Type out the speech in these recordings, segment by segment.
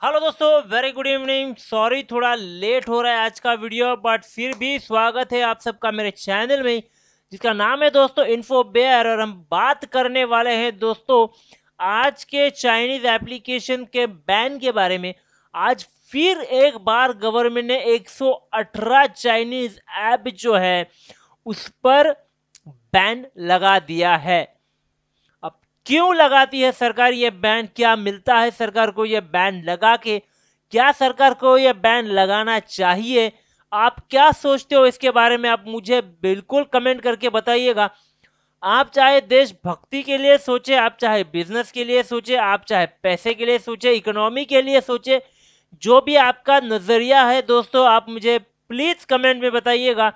Hello दोस्तों, very good evening. Sorry थोड़ा late हो रहा है आज का वीडियो, बट फिर भी स्वागत है आप सबका मेरे चैनल में जिसका नाम है दोस्तों इन्फो बेयर। और हम बात करने वाले हैं दोस्तों आज के चाइनीज एप्लीकेशन के बैन के बारे में। आज फिर एक बार गवर्नमेंट ने 118 चाइनीज ऐप जो है उस पर बैन लगा दिया है। अब क्यों लगाती है सरकार ये बैन, क्या मिलता है सरकार को ये बैन लगा के, क्या सरकार को ये बैन लगाना चाहिए? आप क्या सोचते हो इसके बारे में? आप मुझे बिल्कुल कमेंट करके बताइएगा। आप चाहे देशभक्ति के लिए सोचे, आप चाहे बिजनेस के लिए सोचे, आप चाहे पैसे के लिए सोचे, इकोनॉमी के लिए सोचे, जो भी आपका नजरिया है दोस्तों, आप मुझे प्लीज कमेंट में बताइएगा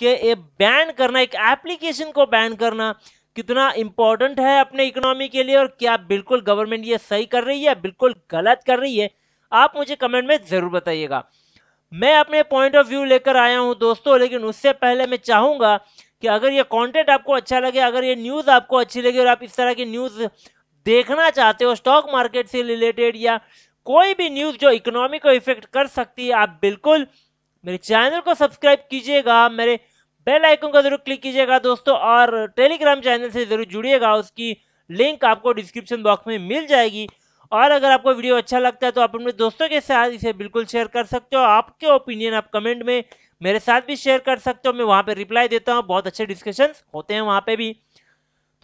कि ये बैन करना, एक एप्लीकेशन को बैन करना कितना इंपॉर्टेंट है अपने इकोनॉमी के लिए, और क्या बिल्कुल गवर्नमेंट ये सही कर रही है, बिल्कुल गलत कर रही है। आप मुझे कमेंट में जरूर बताइएगा। मैं अपने पॉइंट ऑफ व्यू लेकर आया हूं दोस्तों, लेकिन उससे पहले मैं चाहूंगा कि अगर ये कंटेंट आपको अच्छा लगे, अगर ये न्यूज आपको अच्छी लगे और आप इस तरह की न्यूज देखना चाहते हो स्टॉक मार्केट से रिलेटेड या कोई भी न्यूज जो इकोनॉमी को इफेक्ट कर सकती है, आप बिल्कुल मेरे चैनल को सब्सक्राइब कीजिएगा, मेरे बेल आइकन को जरूर क्लिक कीजिएगा दोस्तों, और टेलीग्राम चैनल से जरूर जुड़िएगा। उसकी लिंक आपको डिस्क्रिप्शन बॉक्स में मिल जाएगी। और अगर आपको वीडियो अच्छा लगता है तो आप अपने दोस्तों के साथ इसे बिल्कुल शेयर कर सकते हो। आपके ओपिनियन आप कमेंट में मेरे साथ भी शेयर कर सकते हो, मैं वहां पे रिप्लाई देता हूँ, बहुत अच्छे डिस्कशन होते हैं वहां पे भी।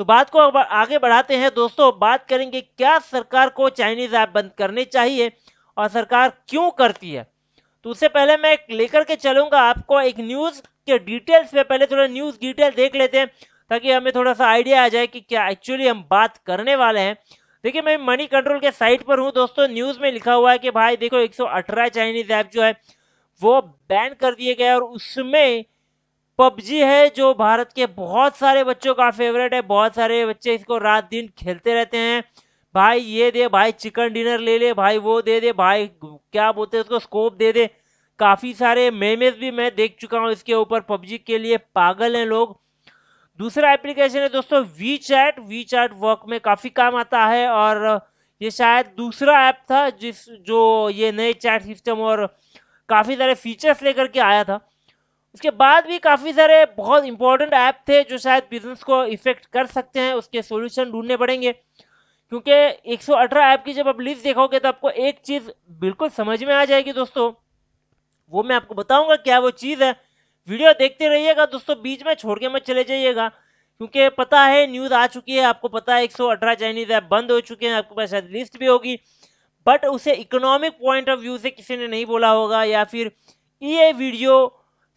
तो बात को आगे बढ़ाते हैं दोस्तों, बात करेंगे क्या सरकार को चाइनीज ऐप बंद करने चाहिए और सरकार क्यों करती है। तो उससे पहले मैं लेकर के चलूंगा आपको एक न्यूज के डिटेल्स पे। पहले थोड़ा न्यूज डिटेल देख लेते हैं ताकि हमें थोड़ा सा आइडिया आ जाए कि क्या एक्चुअली हम बात करने वाले हैं। देखिए, मैं मनी कंट्रोल के साइट पर हूं दोस्तों। न्यूज में लिखा हुआ है कि भाई देखो 118 चाइनीज ऐप जो है वो बैन कर दिए गए, और उसमें पबजी है जो भारत के बहुत सारे बच्चों का फेवरेट है। बहुत सारे बच्चे इसको रात दिन खेलते रहते हैं। भाई ये दे, भाई चिकन डिनर ले ले, भाई वो दे दे, भाई क्या बोलते हैं उसको, स्कोप दे दे। काफी सारे मेमेस भी मैं देख चुका हूं इसके ऊपर। पबजी के लिए पागल हैं लोग। दूसरा एप्लीकेशन है दोस्तों WeChat. WeChat work में काफी काम आता है, और ये शायद दूसरा ऐप था जिस जो ये नए चैट सिस्टम और काफी सारे फीचर्स लेकर के आया था। उसके बाद भी काफी सारे बहुत इंपॉर्टेंट ऐप थे जो शायद बिजनेस को इफेक्ट कर सकते हैं, उसके सॉल्यूशन ढूंढने पड़ेंगे। क्योंकि 118 ऐप की जब आप लिस्ट देखोगे तो आपको एक चीज बिल्कुल समझ में आ जाएगी दोस्तों, वो मैं आपको बताऊंगा क्या वो चीज है। वीडियो देखते रहिएगा दोस्तों, बीच में छोड़ के मत चले जाइएगा, क्योंकि पता है न्यूज आ चुकी है, आपको पता है 118 चाइनीज ऐप बंद हो चुके हैं, आपके पास शायद लिस्ट भी होगी। बट उसे इकोनॉमिक पॉइंट ऑफ व्यू से किसी ने नहीं बोला होगा, या फिर ये वीडियो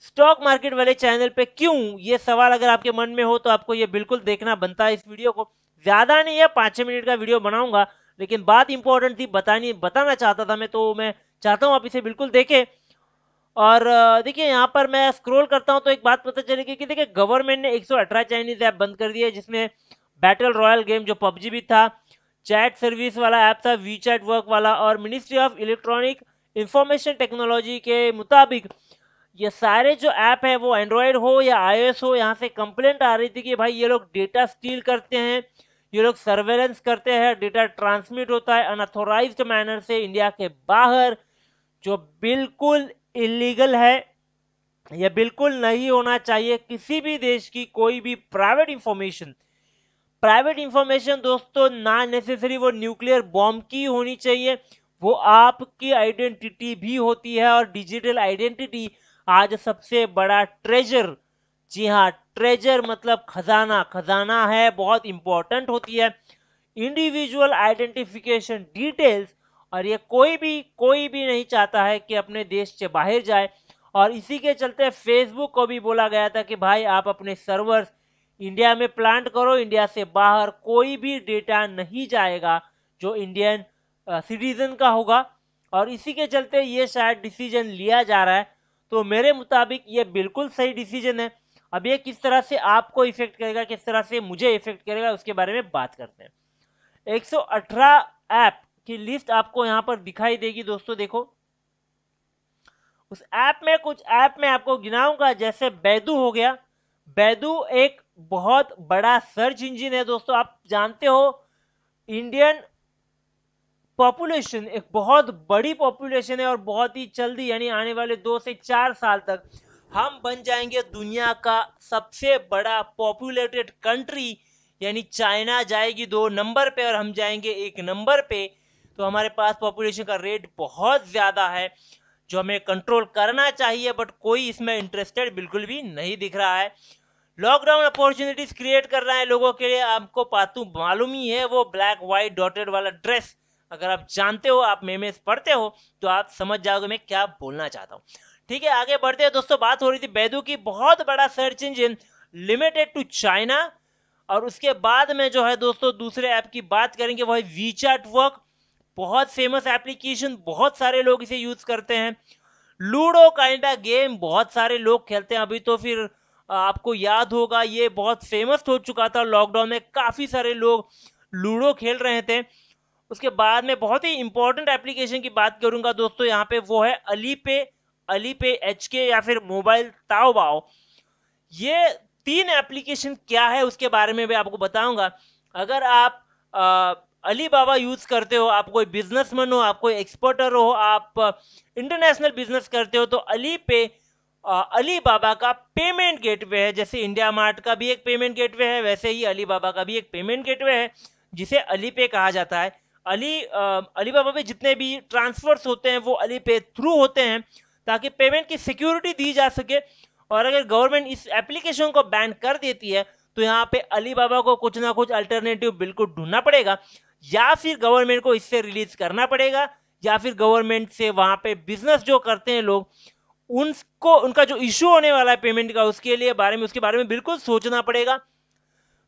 स्टॉक मार्केट वाले चैनल पे क्यों, ये सवाल अगर आपके मन में हो तो आपको ये बिल्कुल देखना बनता है इस वीडियो को। ज्यादा नहीं है, 5-6 मिनट का वीडियो बनाऊंगा, लेकिन बात इंपॉर्टेंट थी, बताना चाहता था मैं चाहता हूं आप इसे बिल्कुल देखें। और देखिए यहाँ पर मैं स्क्रॉल करता हूँ तो एक बात पता चलेगी कि देखिए गवर्नमेंट ने 118 चाइनीज ऐप बंद कर दिए, जिसमें बैटल रॉयल गेम जो पबजी भी था, चैट सर्विस वाला ऐप था वी चैट वर्क वाला, और ministry of electronic information technology के मुताबिक ये सारे जो ऐप है वो एंड्रॉयड हो या आईओएस हो, यहाँ से कंप्लेंट आ रही थी कि भाई ये लोग डेटा स्टील करते हैं, ये लोग सर्वेलेंस करते हैं, डेटा ट्रांसमिट होता है अनऑथोराइज्ड मैनर से इंडिया के बाहर, जो बिल्कुल इलीगल है। यह बिल्कुल नहीं होना चाहिए। किसी भी देश की कोई भी प्राइवेट इंफॉर्मेशन दोस्तों, ना नेसेसरी वो न्यूक्लियर बॉम्ब की होनी चाहिए, वो आपकी आइडेंटिटी भी होती है। और डिजिटल आइडेंटिटी आज सबसे बड़ा ट्रेजर, जी हाँ ट्रेजर मतलब खजाना, खजाना है, बहुत इंपॉर्टेंट होती है इंडिविजुअल आइडेंटिफिकेशन डिटेल्स। और ये कोई भी नहीं चाहता है कि अपने देश से बाहर जाए। और इसी के चलते फेसबुक को भी बोला गया था कि भाई आप अपने सर्वर्स इंडिया में प्लांट करो, इंडिया से बाहर कोई भी डेटा नहीं जाएगा जो इंडियन सिटीजन का होगा। और इसी के चलते ये शायद डिसीजन लिया जा रहा है। तो मेरे मुताबिक ये बिल्कुल सही डिसीजन है। अब ये किस तरह से आपको इफेक्ट करेगा, किस तरह से मुझे इफेक्ट करेगा, उसके बारे में बात करते हैं। 118 ऐप की लिस्ट आपको यहां पर दिखाई देगी दोस्तों। देखो उस ऐप में, कुछ ऐप में आपको गिनाऊंगा, जैसे बैदू हो गया। बैदू एक बहुत बड़ा सर्च इंजन है दोस्तों। आप जानते हो इंडियन पॉपुलेशन एक बहुत बड़ी पॉपुलेशन है और बहुत ही जल्दी यानी आने वाले 2 से 4 साल तक हम बन जाएंगे दुनिया का सबसे बड़ा पॉपुलेटेड कंट्री। यानी चाइना जाएगी 2 नंबर पे और हम जाएंगे 1 नंबर पे। तो हमारे पास पॉपुलेशन का रेट बहुत ज़्यादा है जो हमें कंट्रोल करना चाहिए, बट कोई इसमें इंटरेस्टेड बिल्कुल भी नहीं दिख रहा है। लॉकडाउन अपॉर्चुनिटीज क्रिएट कर रहा है लोगों के लिए। आपको पातू मालूम ही है, वो ब्लैक व्हाइट डॉटेड वाला ड्रेस, अगर आप जानते हो, आप मेमेस पढ़ते हो, तो आप समझ जाओगे मैं क्या बोलना चाहता हूँ। ठीक है, आगे बढ़ते हैं दोस्तों। बात हो रही थी बैदू की, बहुत बड़ा search engine limited to China. और उसके बाद में जो है दोस्तों दूसरे ऐप की बात करेंगे, वो है वीचैट वर्क। बहुत फेमस एप्लीकेशन, बहुत सारे लोग इसे यूज करते हैं। लूडो काइंडा गेम बहुत सारे लोग खेलते हैं। अभी तो फिर आपको याद होगा ये बहुत फेमस हो चुका था, लॉकडाउन में काफी सारे लोग लूडो खेल रहे थे। उसके बाद में बहुत ही इंपॉर्टेंट एप्लीकेशन की बात करूंगा दोस्तों यहाँ पे, वो है अली पे HK या फिर मोबाइल ताओबाओ। ये 3 एप्लीकेशन क्या है उसके बारे में भी आपको बताऊंगा। अगर आप अली बाबा यूज करते हो, आप कोई बिजनेसमैन हो, आप कोई एक्सपोर्टर हो, आप इंटरनेशनल बिजनेस करते हो, तो अली पे अली बाबा का पेमेंट गेटवे है। जैसे इंडिया मार्ट का भी एक पेमेंट गेटवे है, वैसे ही अली बाबा का भी एक पेमेंट गेटवे है जिसे अली पे कहा जाता है। अली बाबा पे जितने भी ट्रांसफर्स होते हैं वो अली पे थ्रू होते हैं, ताकि पेमेंट की सिक्योरिटी दी जा सके। और अगर गवर्नमेंट इस एप्लीकेशन को बैन कर देती है तो यहाँ पे अली बाबा को कुछ ना कुछ अल्टरनेटिव बिल्कुल ढूंढना पड़ेगा, या फिर गवर्नमेंट को इससे रिलीज करना पड़ेगा, या फिर गवर्नमेंट से वहां पे बिजनेस जो करते हैं लोग, उनको उनका जो इश्यू होने वाला है पेमेंट का, उसके बारे में बिल्कुल सोचना पड़ेगा।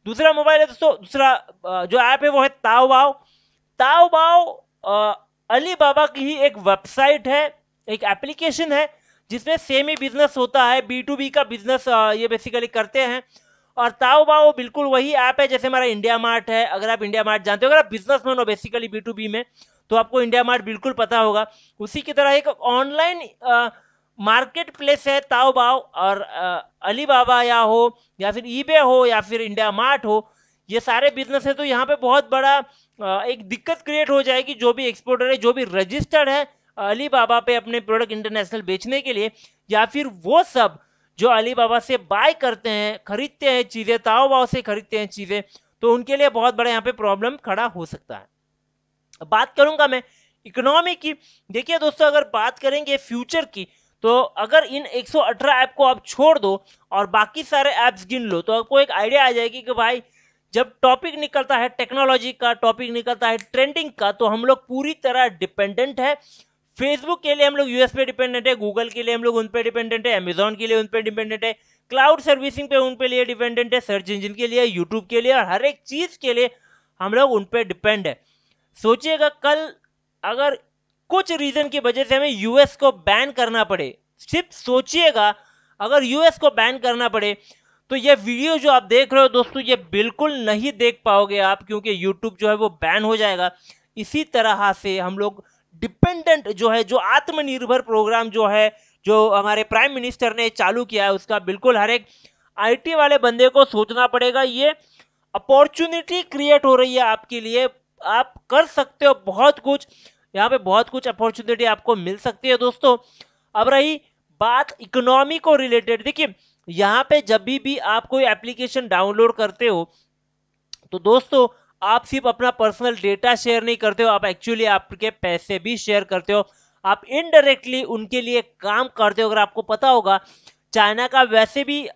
दूसरा मोबाइल है दोस्तों, दूसरा जो ऐप है वो है ताओबाओ। ताओबाओ अली बाबा की ही एक वेबसाइट है, एक एप्लीकेशन है जिसमें सेम ही बिजनेस होता है, B2B का बिजनेस ये बेसिकली करते हैं। और ताओबाओ बिल्कुल वही ऐप है जैसे हमारा इंडिया मार्ट है। अगर आप इंडिया मार्ट जानते हो, अगर आप बिजनेसमैन हो बेसिकली B2B में, तो आपको इंडिया मार्ट बिल्कुल पता होगा। उसी की तरह एक ऑनलाइन मार्केट प्लेस है ताओबाओ। और अली बाबा या हो, या फिर ईबे हो, या फिर इंडिया मार्ट हो, ये सारे बिजनेस है। तो यहाँ पे बहुत बड़ा एक दिक्कत क्रिएट हो जाएगी। जो भी एक्सपोर्टर है, जो भी रजिस्टर्ड है अली बाबा पे अपने प्रोडक्ट इंटरनेशनल बेचने के लिए, या फिर वो सब जो अली बाबा से बाय करते हैं, खरीदते हैं चीजें, ताओबाओ से खरीदते हैं चीजें, तो उनके लिए बहुत बड़ा यहाँ पे प्रॉब्लम खड़ा हो सकता है। अब बात करूंगा मैं इकोनॉमी की। देखिए दोस्तों, अगर बात करेंगे फ्यूचर की, तो अगर इन 118 ऐप को आप छोड़ दो और बाकी सारे ऐप्स गिन लो, तो आपको एक आइडिया आ जाएगी कि भाई जब टॉपिक निकलता है टेक्नोलॉजी का, टॉपिक निकलता है ट्रेंडिंग का, तो हम लोग पूरी तरह डिपेंडेंट है। फेसबुक के लिए हम लोग यूएस पे डिपेंडेंट है, गूगल के लिए हम लोग उन पे डिपेंडेंट है, अमेजॉन के लिए उन पे डिपेंडेंट है, क्लाउड सर्विसिंग पे उन पे लिए डिपेंडेंट है, सर्च इंजन के लिए, यूट्यूब के लिए, और हर एक चीज के लिए हम लोग उन पे डिपेंड है। सोचिएगा कल अगर कुछ रीजन की वजह से हमें यूएस को बैन करना पड़े, सिर्फ सोचिएगा अगर यूएस को बैन करना पड़े, तो ये वीडियो जो आप देख रहे हो दोस्तों, ये बिल्कुल नहीं देख पाओगे आप, क्योंकि यूट्यूब जो है वो बैन हो जाएगा। इसी तरह से हम लोग डिपेंडेंट जो है, जो आत्मनिर्भर प्रोग्राम जो है, जो हमारे प्राइम मिनिस्टर ने चालू किया है, उसका बिल्कुल हर एक आईटी वाले बंदे को सोचना पड़ेगा। ये अपॉर्चुनिटी क्रिएट हो रही है आपके लिए, आप कर सकते हो बहुत कुछ, यहाँ पे बहुत कुछ अपॉर्चुनिटी आपको मिल सकती है दोस्तों। अब रही बात इकोनॉमी को रिलेटेड, देखिए यहाँ पे जब भी आप कोई एप्लीकेशन डाउनलोड करते हो, तो दोस्तों आप सिर्फ अपना पर्सनल डेटा शेयर नहीं करते हो, आप एक्चुअली आपके पैसे भी शेयर करते हो, आप इनडायरेक्टली उनके लिए काम करते हो। अगर आपको पता होगा, चाइना का वैसे भी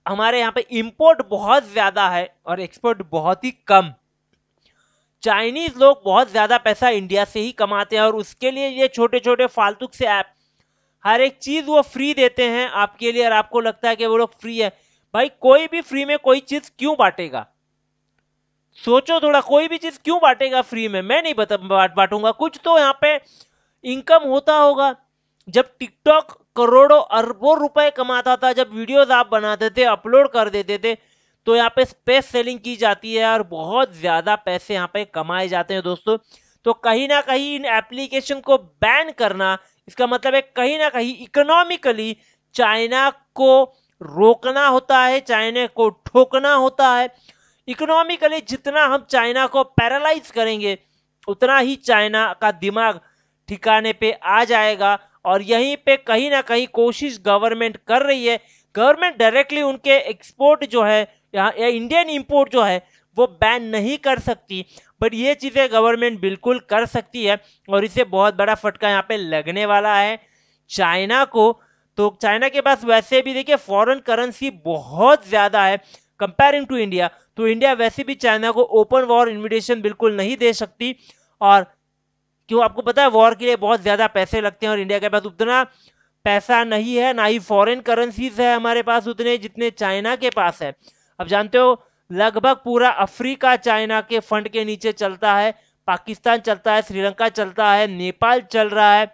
हमारे यहाँ पे इंपोर्ट बहुत ज्यादा है और एक्सपोर्ट बहुत ही कम। चाइनीज लोग बहुत ज्यादा पैसा इंडिया से ही कमाते हैं, और उसके लिए ये छोटे छोटे फालतू से ऐप, हर एक चीज वो फ्री देते हैं आपके लिए, और आपको लगता है कि वो लोग फ्री है। भाई कोई भी फ्री में कोई चीज क्यों बांटेगा? सोचो थोड़ा, कोई भी चीज क्यों बांटेगा फ्री में? मैं नहीं बांटूंगा। कुछ तो यहाँ पे इनकम होता होगा। जब टिकटॉक करोड़ों अरबों रुपए कमाता था, जब वीडियोस आप बनाते थे, अपलोड कर देते थे, तो यहाँ पे स्पेस सेलिंग की जाती है और बहुत ज्यादा पैसे यहाँ पे कमाए जाते हैं दोस्तों। तो कहीं ना कहीं इन एप्लीकेशन को बैन करना, इसका मतलब है कहीं ना कहीं इकोनॉमिकली चाइना को रोकना होता है, चाइना को ठोकना होता है। इकोनॉमिकली जितना हम चाइना को पैरालाइज करेंगे, उतना ही चाइना का दिमाग ठिकाने पे आ जाएगा। और यहीं पे कहीं ना कहीं कोशिश गवर्नमेंट कर रही है। गवर्नमेंट डायरेक्टली उनके एक्सपोर्ट जो है या इंडियन इंपोर्ट जो है वो बैन नहीं कर सकती, बट ये चीजें गवर्नमेंट बिल्कुल कर सकती है। और इससे बहुत बड़ा फटका यहाँ पे लगने वाला है चाइना को। तो चाइना के पास वैसे भी देखिए फॉरेन करेंसी बहुत ज्यादा है कंपेयरिंग टू इंडिया। तो इंडिया वैसे भी चाइना को ओपन वॉर इन्विटेशन बिल्कुल नहीं दे सकती। और क्यों, आपको पता है वॉर के लिए बहुत ज्यादा पैसे लगते हैं और इंडिया के पास उतना पैसा नहीं है, ना ही फॉरेन करेंसीज है हमारे पास उतने जितने चाइना के पास है। अब जानते हो लगभग पूरा अफ्रीका चाइना के फंड के नीचे चलता है। पाकिस्तान चलता है, श्रीलंका चलता है, नेपाल चल रहा है,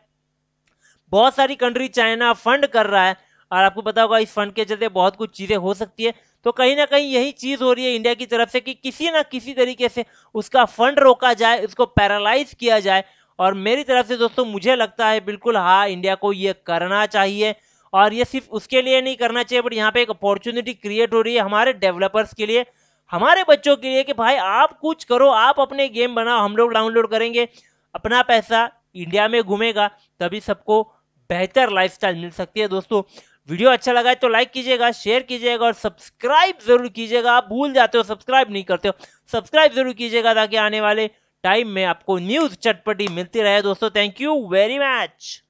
बहुत सारी कंट्री चाइना फंड कर रहा है। और आपको पता होगा इस फंड के चलते बहुत कुछ चीजें हो सकती है। तो कहीं ना कहीं यही चीज हो रही है इंडिया की तरफ से कि किसी ना किसी तरीके से उसका फंड रोका जाए, उसको पैरालाइज किया जाए। और मेरी तरफ से दोस्तों मुझे लगता है बिल्कुल हाँ इंडिया को ये करना चाहिए। और ये सिर्फ उसके लिए नहीं करना चाहिए, बट यहाँ पे एक अपॉर्चुनिटी क्रिएट हो रही है हमारे डेवलपर्स के लिए, हमारे बच्चों के लिए कि भाई आप कुछ करो, आप अपने गेम बनाओ, हम लोग डाउनलोड करेंगे, अपना पैसा इंडिया में घूमेगा, तभी सबको बेहतर लाइफस्टाइल मिल सकती है। दोस्तों वीडियो अच्छा लगा है तो लाइक कीजिएगा, शेयर कीजिएगा और सब्सक्राइब जरूर कीजिएगा। आप भूल जाते हो, सब्सक्राइब नहीं करते हो, सब्सक्राइब जरूर कीजिएगा ताकि आने वाले टाइम में आपको न्यूज चटपटी मिलती रहे। दोस्तों थैंक यू वेरी मच।